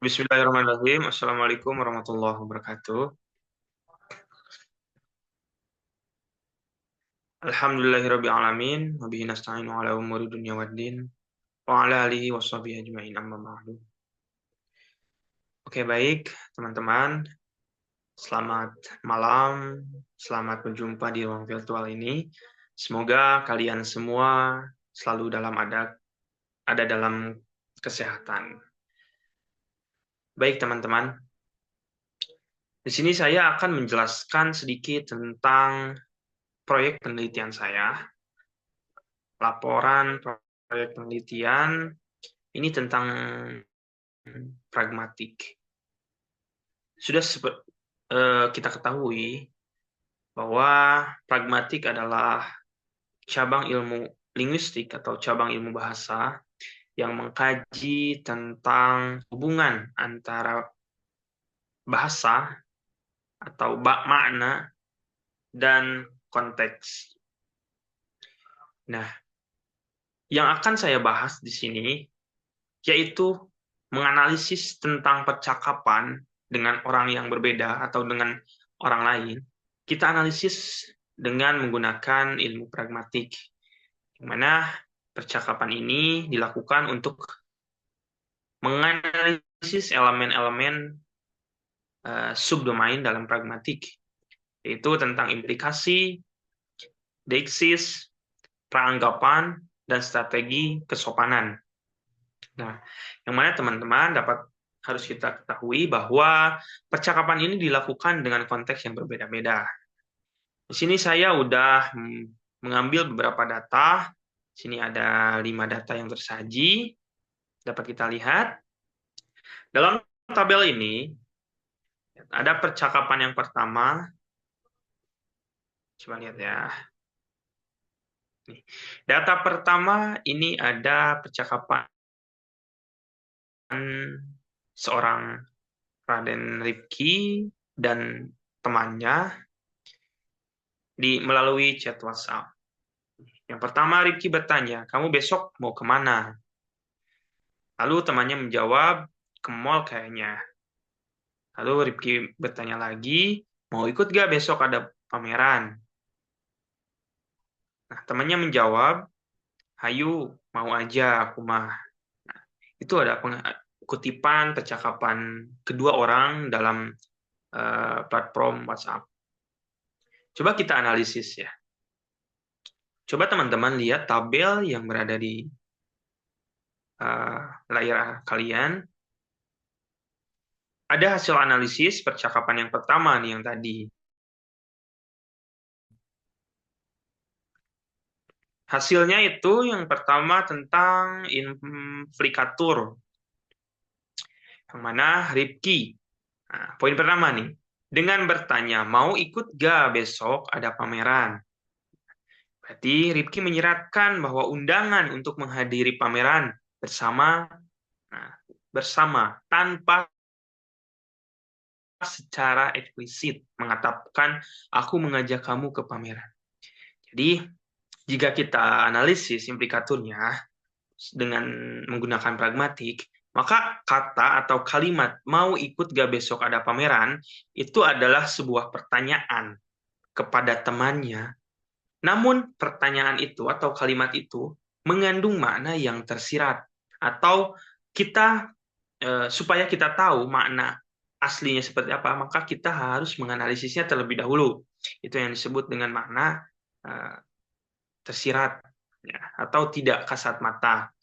Bismillahirrahmanirrahim. Assalamualaikum warahmatullahi wabarakatuh. Alhamdulillahirabbil alamin, wa bihi nasta'inu ala umuri dunya waddin, wa ala alihi washabihi ajmain amma ba'du. Oke, baik, teman-teman. Selamat malam, selamat berjumpa di ruang virtual ini. Semoga kalian semua selalu ada dalam kesehatan. Baik, teman-teman. Di sini saya akan menjelaskan sedikit tentang proyek penelitian saya. Laporan proyek penelitian ini tentang pragmatik. Sudah kita ketahui bahwa pragmatik adalah cabang ilmu linguistik atau cabang ilmu bahasa yang mengkaji tentang hubungan antara bahasa atau makna dan konteks. Nah, yang akan saya bahas di sini yaitu menganalisis tentang percakapan dengan orang yang berbeda atau dengan orang lain. Kita analisis dengan menggunakan ilmu pragmatik, di mana percakapan ini dilakukan untuk menganalisis elemen-elemen subdomain dalam pragmatik, yaitu tentang implikasi, deiksis, peranggapan, dan strategi kesopanan. Nah, yang mana teman-teman harus kita ketahui bahwa percakapan ini dilakukan dengan konteks yang berbeda-beda. Di sini saya udah mengambil beberapa data. Di sini ada 5 data yang tersaji. Dapat kita lihat. Dalam tabel ini, ada percakapan yang pertama. Coba lihat ya. Data pertama ini ada percakapan seorang Raden Rifki dan temannya melalui chat WhatsApp. Yang pertama, Rifki bertanya, kamu besok mau kemana? Lalu temannya menjawab, ke mall kayaknya. Lalu Rifki bertanya lagi, mau ikut gak besok ada pameran? Nah, temannya menjawab, hayu, mau aja aku mah. Nah, itu ada kutipan percakapan kedua orang dalam platform WhatsApp. Coba kita analisis ya. Coba teman-teman lihat tabel yang berada di layar kalian. Ada hasil analisis percakapan yang pertama nih yang tadi. Hasilnya itu yang pertama tentang implikatur. Yang mana Rifki. Nah, poin pertama nih. Dengan bertanya, mau ikut gak besok ada pameran? Berarti Rifki menyiratkan bahwa undangan untuk menghadiri pameran bersama tanpa secara eksplisit mengatakan aku mengajak kamu ke pameran. Jadi jika kita analisis implikaturnya dengan menggunakan pragmatik, maka kata atau kalimat mau ikut gak besok ada pameran itu adalah sebuah pertanyaan kepada temannya. Namun pertanyaan itu atau kalimat itu mengandung makna yang tersirat, atau kita supaya kita tahu makna aslinya seperti apa, maka kita harus menganalisisnya terlebih dahulu. Itu yang disebut dengan makna tersirat ya, atau tidak kasat mata.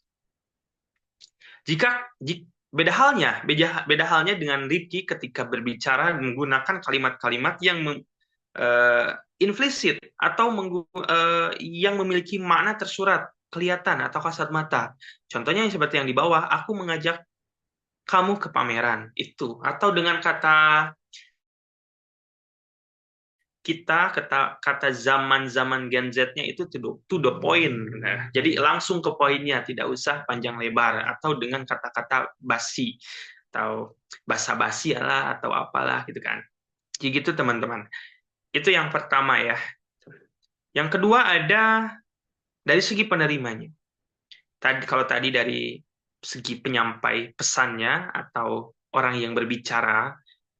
Beda halnya dengan Rifki ketika berbicara menggunakan kalimat-kalimat yang implisit atau yang memiliki makna tersurat, kelihatan atau kasat mata. Contohnya yang seperti yang di bawah, aku mengajak kamu ke pameran itu, atau dengan kata zaman Gen Z-nya itu to the point. Nah, jadi langsung ke poinnya, tidak usah panjang lebar, atau dengan kata-kata basi atau basa-basi lah atau apalah gitu kan. Jadi gitu teman-teman. Itu yang pertama ya. Yang kedua ada dari segi penerimanya. Kalau tadi dari segi penyampai pesannya atau orang yang berbicara,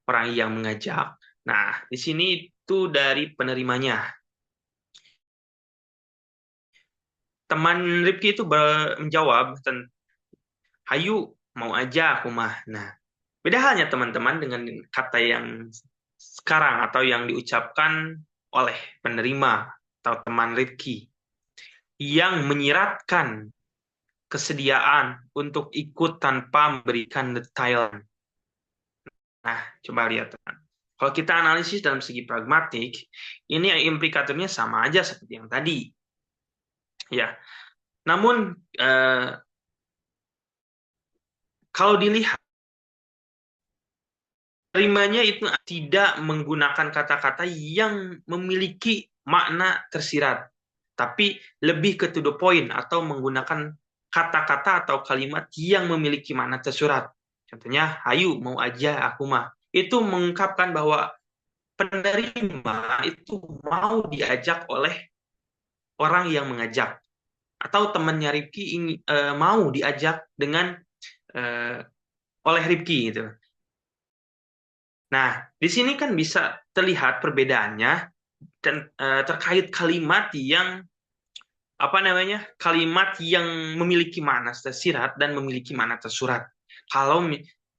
orang yang mengajak. Nah, di sini itu dari penerimanya. Teman Rifki itu menjawab, Hayu, mau aja aku mah. Nah, beda halnya teman-teman dengan kata yang sekarang atau yang diucapkan oleh penerima atau teman Rifki yang menyiratkan kesediaan untuk ikut tanpa memberikan detail. Nah, coba lihat, teman. Kalau kita analisis dalam segi pragmatik, ini implikatornya sama aja seperti yang tadi. Ya, namun kalau dilihat terimanya itu tidak menggunakan kata-kata yang memiliki makna tersirat, tapi lebih ke to the point atau menggunakan kata-kata atau kalimat yang memiliki makna tersurat. Contohnya, hayu, mau aja aku mah. Itu mengungkapkan bahwa penerima itu mau diajak oleh orang yang mengajak. Atau temannya Rifki mau diajak dengan eh, oleh Rifki gitu. Nah, di sini kan bisa terlihat perbedaannya dan terkait kalimat yang apa namanya? Kalimat yang memiliki makna tersirat dan memiliki makna tersurat. Kalau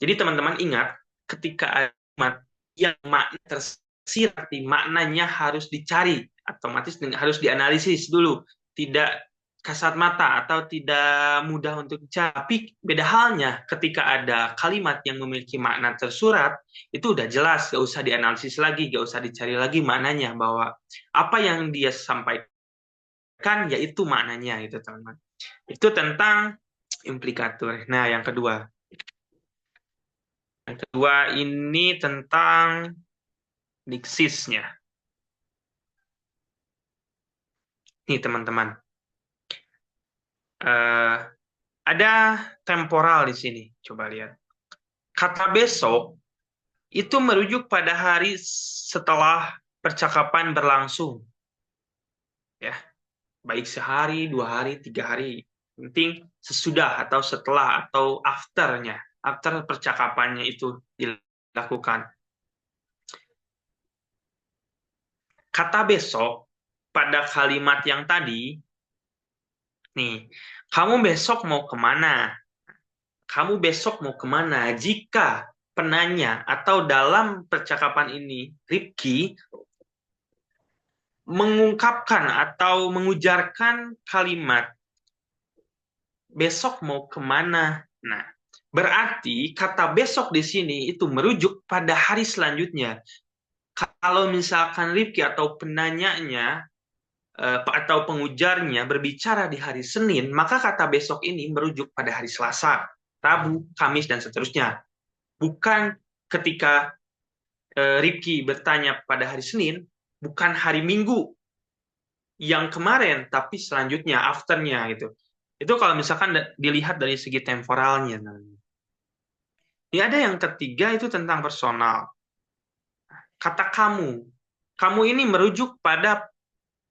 jadi teman-teman ingat ketika ada kalimat yang makna tersirat, maknanya harus dicari, otomatis harus dianalisis dulu, tidak kasat mata atau tidak mudah untuk dicari. Tapi beda halnya ketika ada kalimat yang memiliki makna tersurat, itu udah jelas, gak usah dianalisis lagi, gak usah dicari lagi maknanya, bahwa apa yang dia sampaikan kan yaitu maknanya itu teman-teman. Itu tentang implikator. Nah, yang kedua ini tentang diksisnya. Nih teman-teman, eh, ada temporal di sini. Coba lihat. Kata besok itu merujuk pada hari setelah percakapan berlangsung, ya, baik sehari, 2 hari, 3 hari. Penting sesudah atau setelah atau afternya, after percakapannya itu dilakukan. Kata besok pada kalimat yang tadi, nih, kamu besok mau kemana? Kamu besok mau kemana? Jika penanya atau dalam percakapan ini, Rifki mengungkapkan atau mengujarkan kalimat besok mau kemana? Nah, berarti kata besok di sini itu merujuk pada hari selanjutnya. Kalau misalkan Rifki atau penanyanya atau pengujarnya berbicara di hari Senin, maka kata besok ini merujuk pada hari Selasa, Rabu, Kamis, dan seterusnya. Bukan ketika Rifki bertanya pada hari Senin, bukan hari Minggu yang kemarin, tapi selanjutnya, afternya gitu. Itu kalau misalkan dilihat dari segi temporalnya. Ini ada yang ketiga itu tentang personal. Kata kamu. Kamu ini merujuk pada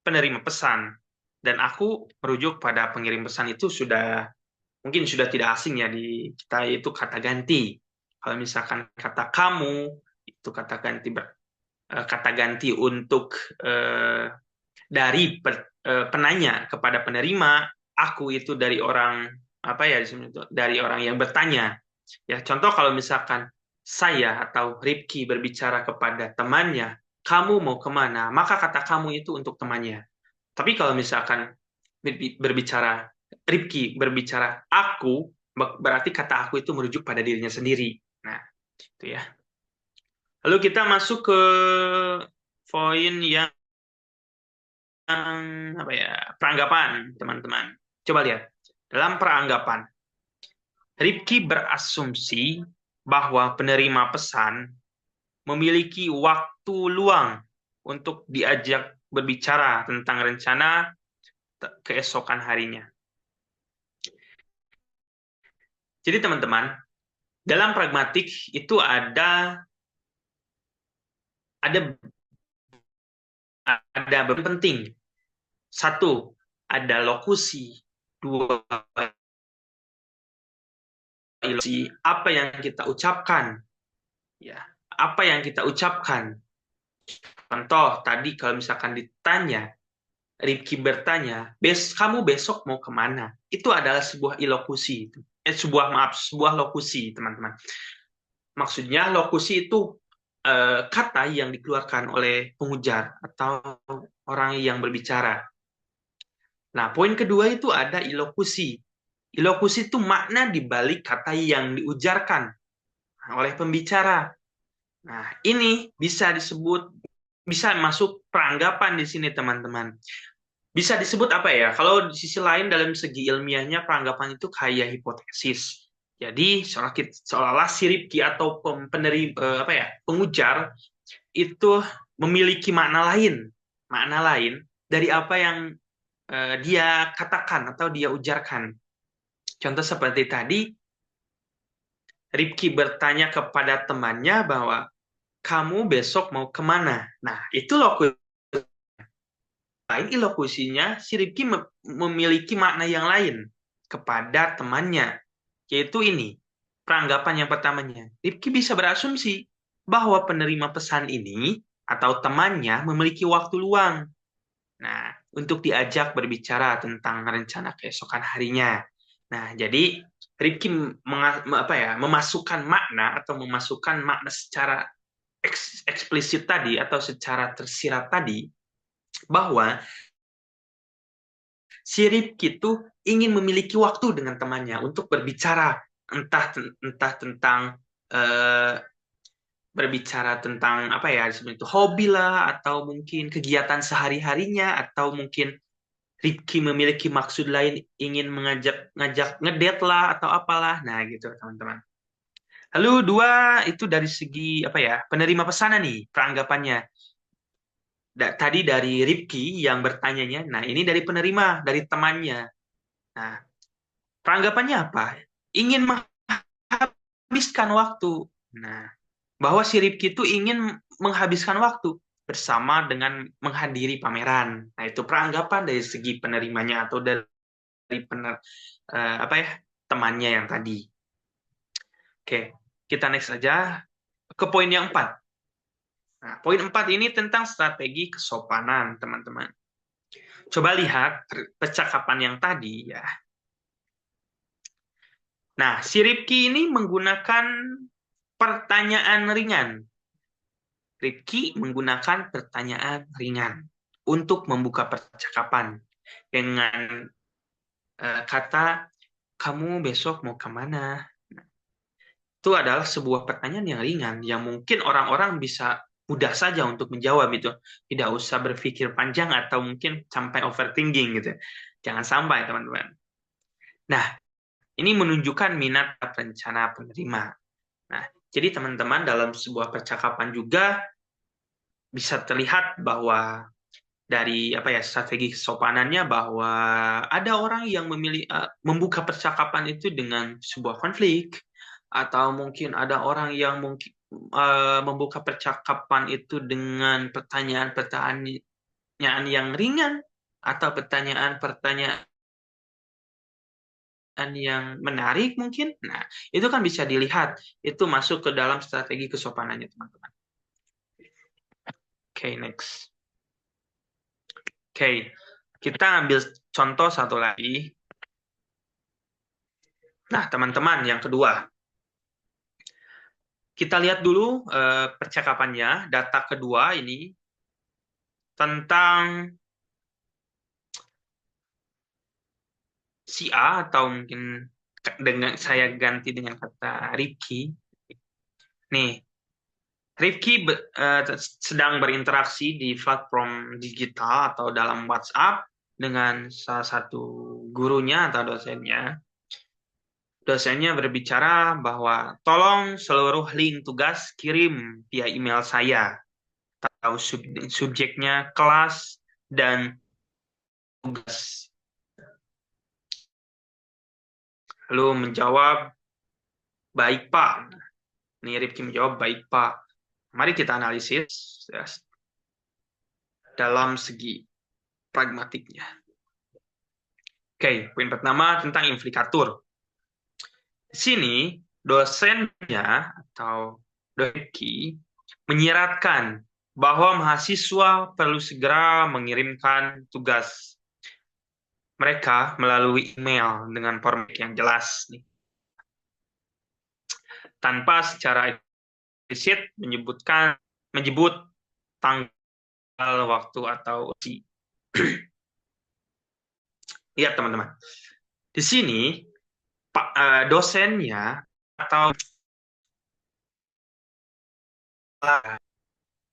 penerima pesan. Dan aku merujuk pada pengirim pesan itu mungkin sudah tidak asing ya di kita, itu kata ganti. Kalau misalkan kata kamu itu kata ganti untuk dari penanya kepada penerima, aku itu dari orang apa ya dari orang yang bertanya. Ya, contoh kalau misalkan saya atau Rifki berbicara kepada temannya, kamu mau kemana? Maka kata kamu itu untuk temannya. Tapi kalau misalkan berbicara Rifki berbicara aku, berarti kata aku itu merujuk pada dirinya sendiri. Nah, itu ya. Lalu kita masuk ke poin yang apa ya? Peranggapan, teman-teman. Coba lihat. Dalam peranggapan, Rifki berasumsi bahwa penerima pesan memiliki waktu luang untuk diajak berbicara tentang rencana keesokan harinya. Jadi teman-teman, dalam pragmatik itu ada beberapa penting. Satu, ada lokusi. Dua, apa yang kita ucapkan, ya, apa yang kita ucapkan. Contoh tadi kalau misalkan ditanya, Rifki bertanya, kamu besok mau kemana? Itu adalah sebuah ilokusi, sebuah lokusi, teman-teman. Maksudnya lokusi itu kata yang dikeluarkan oleh pengujar atau orang yang berbicara. Nah, poin kedua itu ada ilokusi. Ilokusi itu makna di balik kata yang diujarkan oleh pembicara. Nah, ini bisa masuk peranggapan di sini, teman-teman. Bisa disebut apa ya? Kalau di sisi lain dalam segi ilmiahnya peranggapan itu kayak hipotesis. Jadi seolah-olah si Rifki atau pengujar itu memiliki makna lain dari apa yang dia katakan atau dia ujarkan. Contoh seperti tadi, Rifki bertanya kepada temannya bahwa kamu besok mau kemana? Nah, itu lokus lain ilokusinya, si Rifki memiliki makna yang lain kepada temannya, yaitu ini, peranggapan yang pertamanya. Rifki bisa berasumsi bahwa penerima pesan ini atau temannya memiliki waktu luang. Nah, untuk diajak berbicara tentang rencana keesokan harinya. Nah, jadi Rifki memasukkan makna atau memasukkan makna secara eksplisit tadi atau secara tersirat tadi bahwa si Rifki itu ingin memiliki waktu dengan temannya untuk berbicara entah tentang eh, berbicara tentang apa ya seperti itu hobi lah atau mungkin kegiatan sehari-harinya atau mungkin Rifki memiliki maksud lain ingin ngajak ngedate lah atau apalah. Nah, gitu teman-teman. Lalu dua itu dari segi apa ya penerima pesanan nih peranggapannya. Tadi dari Rifki yang bertanyanya, nah ini dari penerima, dari temannya. Nah, peranggapannya apa? Ingin menghabiskan waktu. Nah, bahwa si Rifki itu ingin menghabiskan waktu bersama dengan menghadiri pameran. Nah, itu peranggapan dari segi penerimanya atau dari temannya yang tadi. Oke, kita next aja ke poin yang 4. Nah, poin 4 ini tentang strategi kesopanan, teman-teman. Coba lihat percakapan yang tadi ya. Nah, si Rifki ini menggunakan pertanyaan ringan. Rifki menggunakan pertanyaan ringan untuk membuka percakapan dengan kata, kamu besok mau kemana? Itu adalah sebuah pertanyaan yang ringan, yang mungkin orang-orang bisa mudah saja untuk menjawab itu. Tidak usah berpikir panjang atau mungkin sampai overthinking gitu. Jangan sampai, teman-teman. Nah, ini menunjukkan minat rencana penerima. Nah, jadi teman-teman dalam sebuah percakapan juga bisa terlihat bahwa dari strategi kesopanannya bahwa ada orang yang membuka percakapan itu dengan sebuah konflik atau mungkin ada orang yang mungkin membuka percakapan itu dengan pertanyaan-pertanyaan yang ringan atau pertanyaan-pertanyaan yang menarik mungkin. Nah, itu kan bisa dilihat itu masuk ke dalam strategi kesopanannya, teman-teman. Oke, next. Oke, kita ambil contoh satu lagi. Nah, teman-teman, yang kedua. Kita lihat dulu percakapannya, data kedua ini tentang si A atau mungkin dengan saya ganti dengan kata Rifki. Nih, Rifki sedang berinteraksi di platform digital atau dalam WhatsApp dengan salah satu gurunya atau dosennya. Dosennya berbicara bahwa tolong seluruh link tugas kirim via email saya. Tahu subjeknya kelas dan tugas. Lalu menjawab, baik Pak. Ini Rifki menjawab, baik Pak. Mari kita analisis ya, dalam segi pragmatiknya. Oke, poin pertama tentang implikatur. Di sini dosennya atau Doki menyiratkan bahwa mahasiswa perlu segera mengirimkan tugas mereka melalui email dengan format yang jelas nih, tanpa secara eksplisit menyebut tanggal, waktu, atau uji. Lihat teman-teman, di sini dosennya atau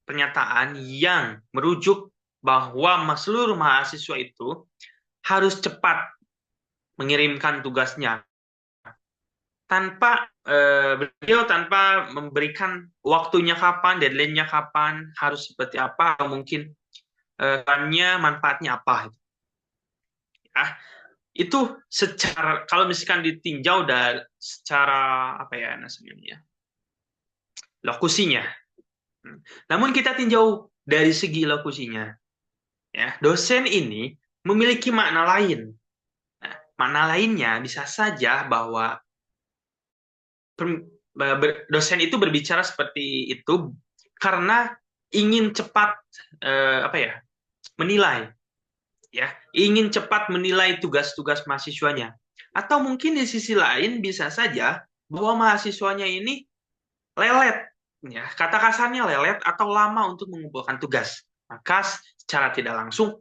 pernyataan yang merujuk bahwa seluruh mahasiswa itu harus cepat mengirimkan tugasnya beliau tanpa memberikan waktunya kapan, deadline-nya kapan, harus seperti apa, atau mungkin manfaatnya apa. Ya, itu secara, kalau misalkan ditinjau dari secara apa ya namanya, lokusinya. Namun kita tinjau dari segi lokusinya, ya, dosen ini memiliki makna lain. Nah, makna lainnya bisa saja bahwa dosen itu berbicara seperti itu karena ingin cepat menilai, ya, ingin cepat menilai tugas-tugas mahasiswanya. Atau mungkin di sisi lain bisa saja bahwa mahasiswanya ini lelet, ya, kata kasarnya lelet atau lama untuk mengumpulkan tugas. Maka secara tidak langsung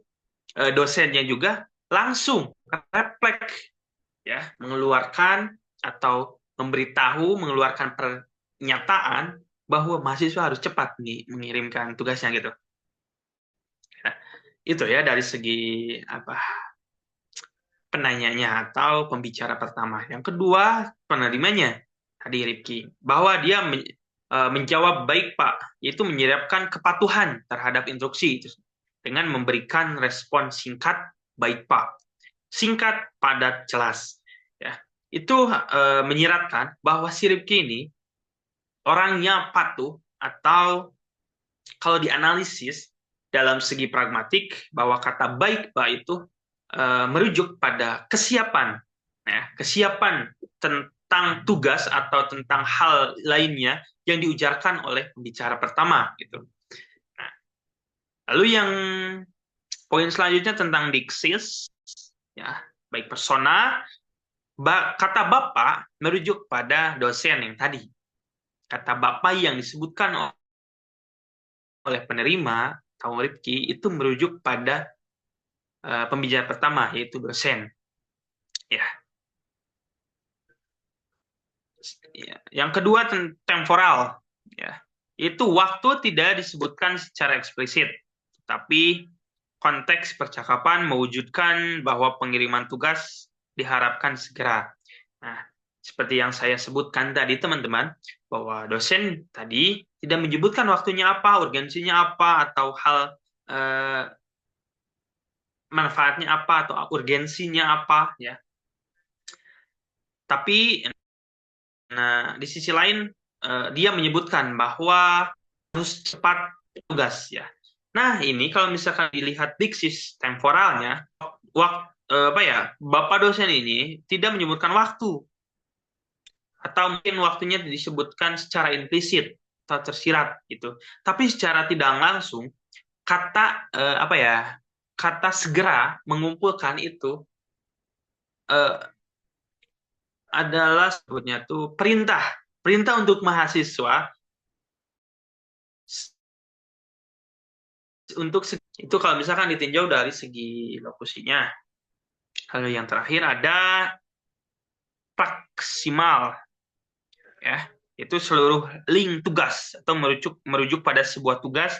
dosennya juga langsung refleks, ya, mengeluarkan atau mengeluarkan pernyataan bahwa mahasiswa harus cepat mengirimkan tugasnya gitu. Nah, itu ya dari segi penanyanya atau pembicara pertama. Yang kedua, penerimanya tadi Rifki, bahwa dia menjawab baik Pak, yaitu menyiapkan kepatuhan terhadap instruksi itu dengan memberikan respon singkat baik Pak, singkat, padat, jelas. Ya, itu menyiratkan bahwa si Rifki ini orangnya patuh, atau kalau dianalisis dalam segi pragmatik bahwa kata baik Pak itu merujuk pada kesiapan, ya, kesiapan tentang tugas atau tentang hal lainnya yang diujarkan oleh pembicara pertama gitu. Nah, lalu yang poin selanjutnya tentang diksis, ya, baik persona, kata bapak merujuk pada dosen yang tadi. Kata bapak yang disebutkan oleh penerima atau Rifki itu merujuk pada pembicara pertama, yaitu dosen. Ya. Yang kedua, temporal. Ya. Itu waktu tidak disebutkan secara eksplisit, tapi konteks percakapan mewujudkan bahwa pengiriman tugas diharapkan segera. Nah, seperti yang saya sebutkan tadi, teman-teman, bahwa dosen tadi tidak menyebutkan waktunya apa, urgensinya apa, atau hal manfaatnya apa, atau urgensinya apa, ya. Tapi, nah, di sisi lain, dia menyebutkan bahwa harus cepat tugas, ya. Nah, ini kalau misalkan dilihat diksis temporalnya, Bapak dosen ini tidak menyebutkan waktu, atau mungkin waktunya disebutkan secara implisit atau tersirat gitu. Tapi secara tidak langsung kata kata segera mengumpulkan itu adalah sebutnya tuh perintah untuk mahasiswa untuk itu kalau misalkan ditinjau dari segi lokusinya. Lalu yang terakhir ada maksimal, ya, itu seluruh link tugas atau merujuk pada sebuah tugas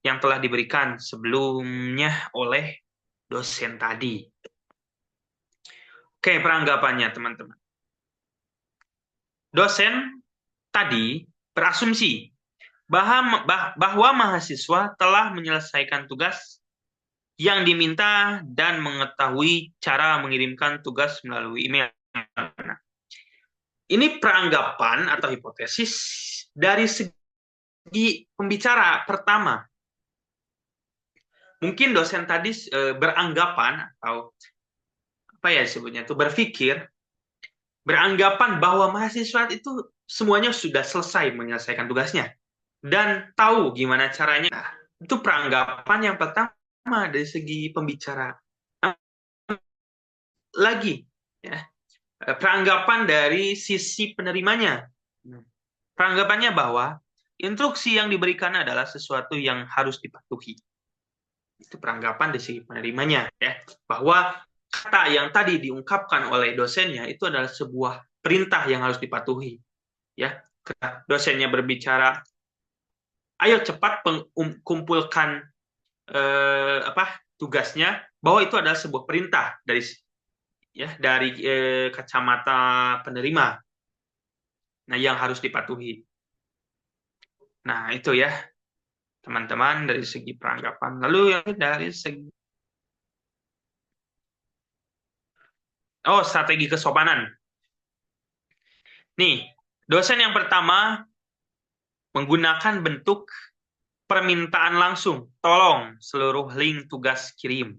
yang telah diberikan sebelumnya oleh dosen tadi. Oke, peranggapannya teman-teman. Dosen tadi berasumsi bahwa mahasiswa telah menyelesaikan tugas yang diminta dan mengetahui cara mengirimkan tugas melalui email. Ini peranggapan atau hipotesis dari segi pembicara pertama. Mungkin dosen tadi beranggapan atau apa ya disebutnya itu berpikir beranggapan bahwa mahasiswa itu semuanya sudah selesai menyelesaikan tugasnya dan tahu gimana caranya. Nah, itu peranggapan yang pertama dari segi pembicara. Lagi, ya, peranggapan dari sisi penerimanya. Peranggapannya bahwa instruksi yang diberikan adalah sesuatu yang harus dipatuhi. Itu peranggapan dari segi penerimanya, ya, bahwa kata yang tadi diungkapkan oleh dosennya itu adalah sebuah perintah yang harus dipatuhi. Ya, dosennya berbicara, ayo cepat kumpulkan tugasnya, bahwa itu adalah sebuah perintah dari kacamata penerima. Nah, yang harus dipatuhi. Nah, itu ya, teman-teman, dari segi peranggapan. Lalu yang dari segi strategi kesopanan. Nih, dosen yang pertama menggunakan bentuk permintaan langsung. Tolong seluruh link tugas kirim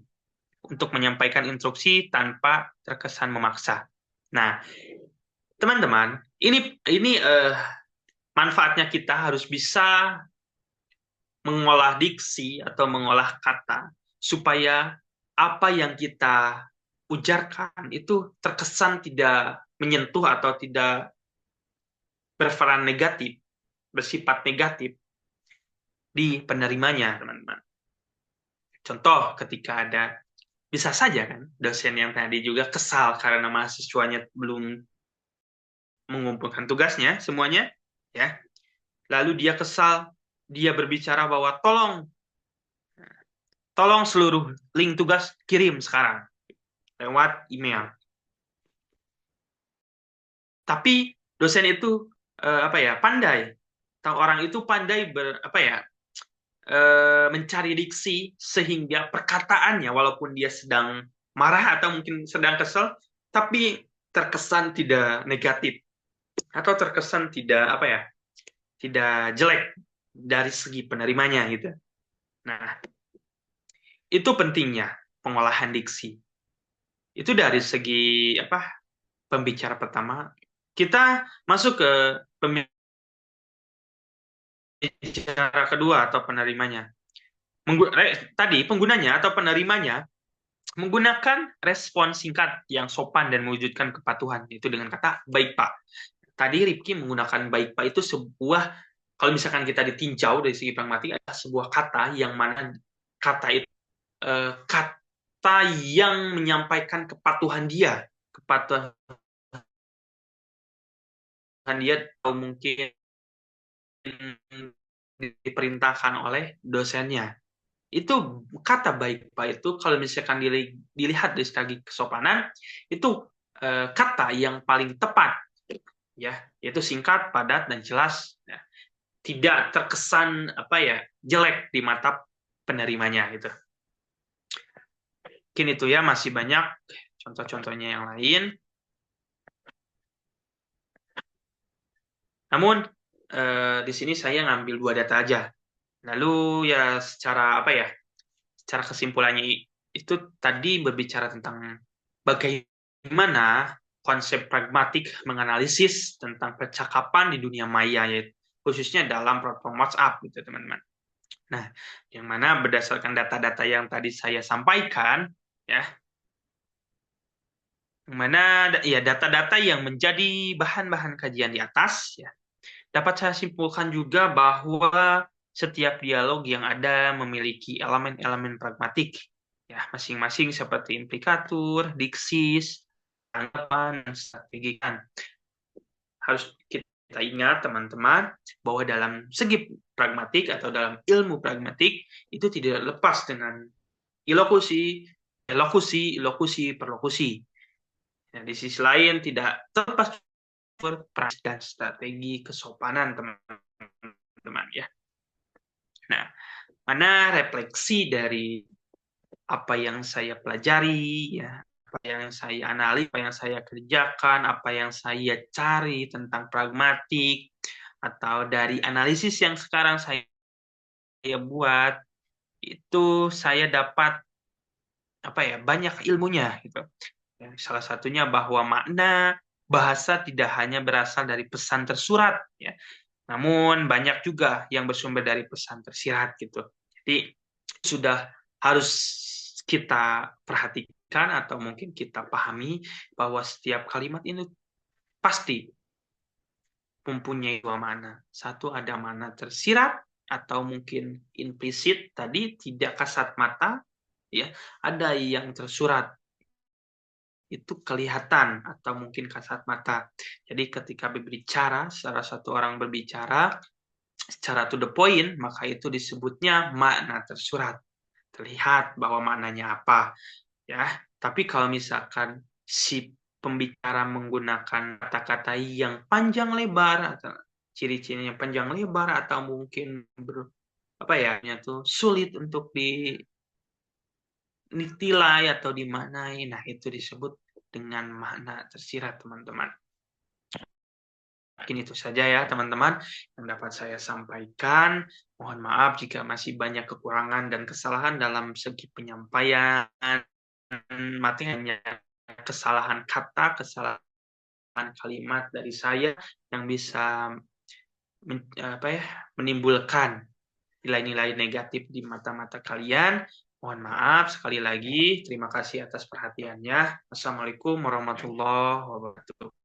untuk menyampaikan instruksi tanpa terkesan memaksa. Nah, teman-teman, ini manfaatnya kita harus bisa mengolah diksi atau mengolah kata supaya apa yang kita ujarkan itu terkesan tidak menyentuh atau tidak berperan negatif, bersifat negatif di penerimanya, teman-teman. Contoh, ketika bisa saja kan dosen yang tadi juga kesal karena mahasiswanya belum mengumpulkan tugasnya semuanya, ya. Lalu dia kesal, dia berbicara bahwa tolong seluruh link tugas kirim sekarang lewat email. Tapi dosen itu pandai. Orang itu pandai mencari diksi sehingga perkataannya walaupun dia sedang marah atau mungkin sedang kesel, tapi terkesan tidak negatif atau terkesan tidak jelek dari segi penerimanya gitu. Nah, itu pentingnya pengolahan diksi. Itu dari segi pembicara pertama. Kita masuk ke pembicara kedua atau penerimanya. Tadi penggunanya atau penerimanya menggunakan respon singkat yang sopan dan mewujudkan kepatuhan, itu dengan kata baik Pak. Tadi Rifki menggunakan baik Pak itu sebuah, kalau misalkan kita ditinjau dari segi pragmatik, adalah sebuah kata yang mana kata itu kata yang menyampaikan kepatuhan dia atau mungkin diperintahkan oleh dosennya. Itu kata baik Pak itu kalau misalkan dilihat dari segi kesopanan, itu kata yang paling tepat, ya, yaitu singkat, padat, dan jelas, ya. Tidak terkesan jelek di mata penerimanya gitu. Mungkin itu ya, masih banyak contoh-contohnya yang lain. Namun di sini saya ngambil 2 data aja. Lalu ya secara secara kesimpulannya itu tadi berbicara tentang bagaimana konsep pragmatik menganalisis tentang percakapan di dunia maya, yaitu khususnya dalam platform WhatsApp gitu, teman-teman. Nah, yang mana berdasarkan data-data yang tadi saya sampaikan, ya, yang mana ya data-data yang menjadi bahan-bahan kajian di atas, ya, dapat saya simpulkan juga bahwa setiap dialog yang ada memiliki elemen-elemen pragmatik, ya, masing-masing seperti implikatur, diksis, tanggapan, dan strategi. Harus kita ingat, teman-teman, bahwa dalam segi pragmatik atau dalam ilmu pragmatik itu tidak lepas dengan ilokusi, elokusi, ilokusi, perlokusi. Nah, di sisi lain tidak terlepas dan strategi kesopanan, teman-teman, ya. Nah, mana refleksi dari apa yang saya pelajari, ya, apa yang saya analis, apa yang saya kerjakan, apa yang saya cari tentang pragmatik, atau dari analisis yang sekarang saya buat, itu saya dapat banyak ilmunya gitu. Salah satunya bahwa makna bahasa tidak hanya berasal dari pesan tersurat, ya, namun banyak juga yang bersumber dari pesan tersirat gitu. Jadi sudah harus kita perhatikan atau mungkin kita pahami bahwa setiap kalimat ini pasti mempunyai dua makna. Satu ada makna tersirat atau mungkin implisit tadi tidak kasat mata, ya. Ada yang tersurat itu kelihatan atau mungkin kasat mata. Jadi ketika berbicara, salah satu orang berbicara secara to the point, maka itu disebutnya makna tersurat. Terlihat bahwa maknanya apa, ya. Tapi kalau misalkan si pembicara menggunakan kata-kata yang panjang lebar atau ciri-cirinya panjang lebar atau mungkin apa ya, tuh sulit untuk ditilai atau dimaknai, nah itu disebut dengan makna tersirat, teman-teman. Mungkin itu saja ya, teman-teman, yang dapat saya sampaikan. Mohon maaf jika masih banyak kekurangan dan kesalahan dalam segi penyampaian materinya, kesalahan kata, kesalahan kalimat dari saya yang bisa menimbulkan nilai-nilai negatif di mata-mata kalian. Mohon maaf sekali lagi. Terima kasih atas perhatiannya. Assalamualaikum warahmatullahi wabarakatuh.